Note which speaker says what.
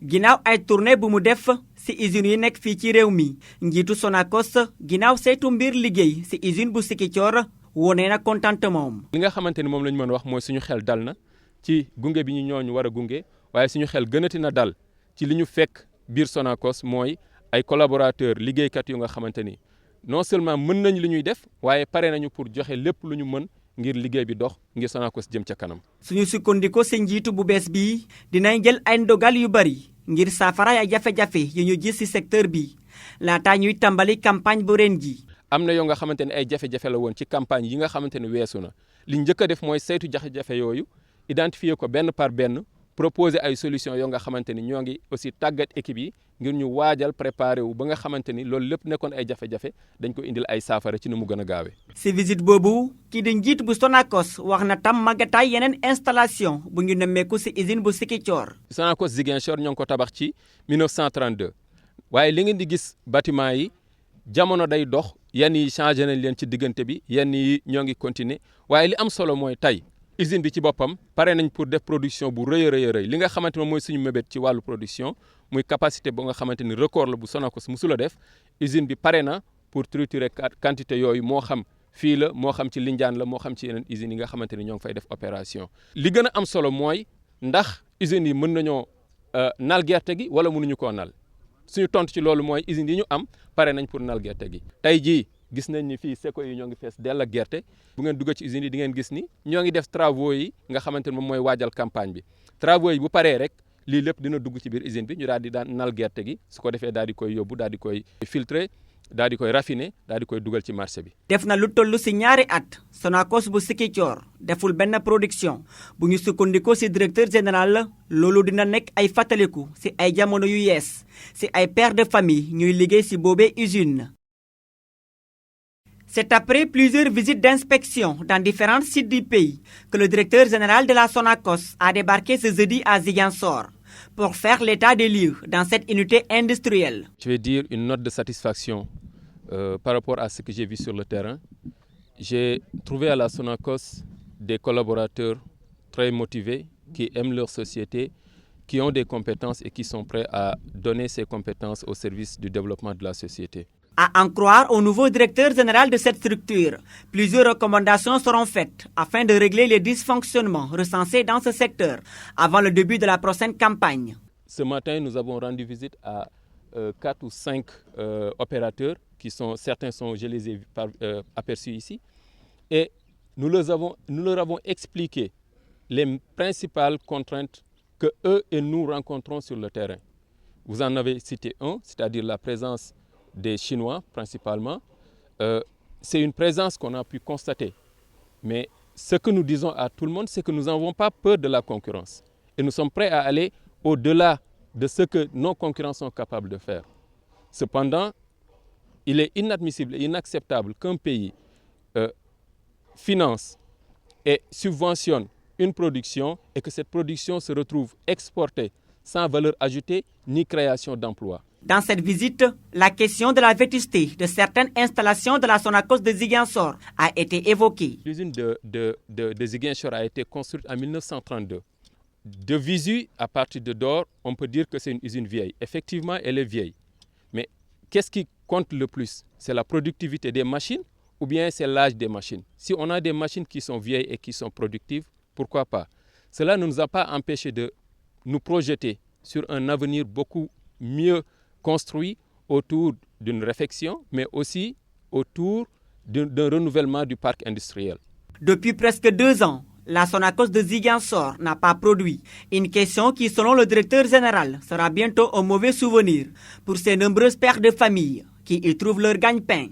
Speaker 1: ginnaaw ay tournée bu mu def ci usines yi nekk fii ci réew mi njiitu Sonacos ginnaaw saytu mbir liggéey ci usine bu Ziguinchor wone na contentement.
Speaker 2: li nga xamante ni moom la ñu mën a wax mooy suñu xel dal na ci gunge bi ñu ñooñu war a gunge waaye suñu xel gënati na dal ci li ñu fekk biir Sonacos mooy ay collaborateurs liggéeykat yu nga xamante ni non seulement mën nañ li ñuy def waaye pare nañu pour joxe lépp lu ñu mën ngir liggéey bi dox ngir Sonacos jëm ca kanam.
Speaker 1: suñu sukkandikoo ci njiitu bu bees bi dinañ jël ay ndogal yu bari ngir saafara ay jafe-jafe yu ñu gis ci secteur bi laata ñuy tàmbali campagne bu ren ji.
Speaker 2: am na yoo nga xamante ne ay jafe-jafe la woon ci campagne yi nga xamante ne weesu na li njëkk a def mooy saytu jafe-jafe yooyu identifier ko benn par benn proposer ay solutions yoo nga xamante ni ñoo ngi aussi tàggat équipe yi ngir ñu waajal préparer wu ba nga xamante ni loolu lépp nekkoon ay jafe-jafe dañ ko indil ay saafara ci nu mu gën a gaawee.
Speaker 1: ci visite boobu kii di njiit bu Sonacos wax na tam màggataay yeneen installation bu ñu nemmeeku ci usine bu Ziguinchor.
Speaker 2: Sonacos Ziguinchor ñoo ngi ko tabax ci 1932 waaye li ngeen di gis bâtiment yi jamono day dox yenn yi changé nañ leen ci diggante bi yenn yi ñoo ngi continuer waaye li am solo mooy tey usine bi ci boppam pare nañ pour def production bu rëy a rëy li nga xamante ne mooy suñu mébét ci wàllu production muy capacité ba nga xamante ni record la bu Sonacos musula def usine bi pare na pour triturer quantité yooyu moo xam fii la moo xam ci Lindiane la moo xam ci yeneen usines yi nga xamante ni ñoo ngi fay def opération. li gën a am solo mooy ndax usines yi mën nañoo nal gerte gi wala mënuñu koo nal suñu tontu ci loolu mooy usines yi ñu am pare nañ pour nal gerte gi. tey jii gis nañ ni fii seko yi ñoo ngi fees dell ak gerte bu ngeen dugg ci usines yi di ngeen gis ni ñoo ngi def travaux yi nga xamante ne moom mooy waajal campagne bi travaux yi bu paree rek lii lépp dina dugg ci biir usine bi ñu daal di daan nal gerte gi su ko defee daal di koy yóbbu daal di koy filtrer daal di koy raffiner daal di koy dugal ci marché bi.
Speaker 1: def na lu toll ci ñaari at Sonacos bu Ziguinchor deful benn production bu ñu sukkandikoo ci directeur général loolu dina nekk ay fàttaliku ci ay jamono yu yees ci ay pères de famille ñuy liggéey ci boobee usine. C'est après plusieurs visites d'inspection dans différents sites du pays que le directeur général de la Sonacos a débarqué ce jeudi à Ziguinchor pour faire l'état des lieux dans cette unité industrielle.
Speaker 2: Je vais dire une note de satisfaction par rapport à ce que j'ai vu sur le terrain. J'ai trouvé à la Sonacos des collaborateurs très motivés qui aiment leur société, qui ont des compétences et qui sont prêts à donner ces compétences au service du développement de la société.
Speaker 1: À en croire au nouveau directeur général de cette structure, plusieurs recommandations seront faites afin de régler les dysfonctionnements recensés dans ce secteur avant le début de la prochaine campagne.
Speaker 2: Ce matin, nous avons rendu visite à 4 ou 5 opérateurs certains sont, je les ai aperçus ici, et nous leur avons expliqué les principales contraintes que eux et nous rencontrons sur le terrain. Vous en avez cité un, c'est-à-dire la présence des Chinois principalement. C'est une présence qu'on a pu constater. Mais ce que nous disons à tout le monde, c'est que nous n'avons pas peur de la concurrence. Et nous sommes prêts à aller au-delà de ce que nos concurrents sont capables de faire. Cependant, il est inadmissible et inacceptable qu'un pays finance et subventionne une production et que cette production se retrouve exportée sans valeur ajoutée ni création d'emplois.
Speaker 1: Dans cette visite, la question de la vétusté de certaines installations de la Sonacos de Ziguinchor a été évoquée.
Speaker 2: L'usine de Ziguinchor a été construite en 1932. De visu, à partir de dehors, on peut dire que c'est une usine vieille. Effectivement, elle est vieille. Mais qu'est-ce qui compte le plus? C'est la productivité des machines ou bien c'est l'âge des machines? Si on a des machines qui sont vieilles et qui sont productives, pourquoi pas? Cela ne nous a pas empêché de nous projeter sur un avenir beaucoup mieux construit autour d'une réflexion, mais aussi autour d'un renouvellement du parc industriel.
Speaker 1: Depuis presque 2 ans, la Sonacos de Ziguinchor n'a pas produit. Une question qui, selon le directeur général, sera bientôt un mauvais souvenir pour ces nombreuses pères de famille qui y trouvent leur gagne-pain.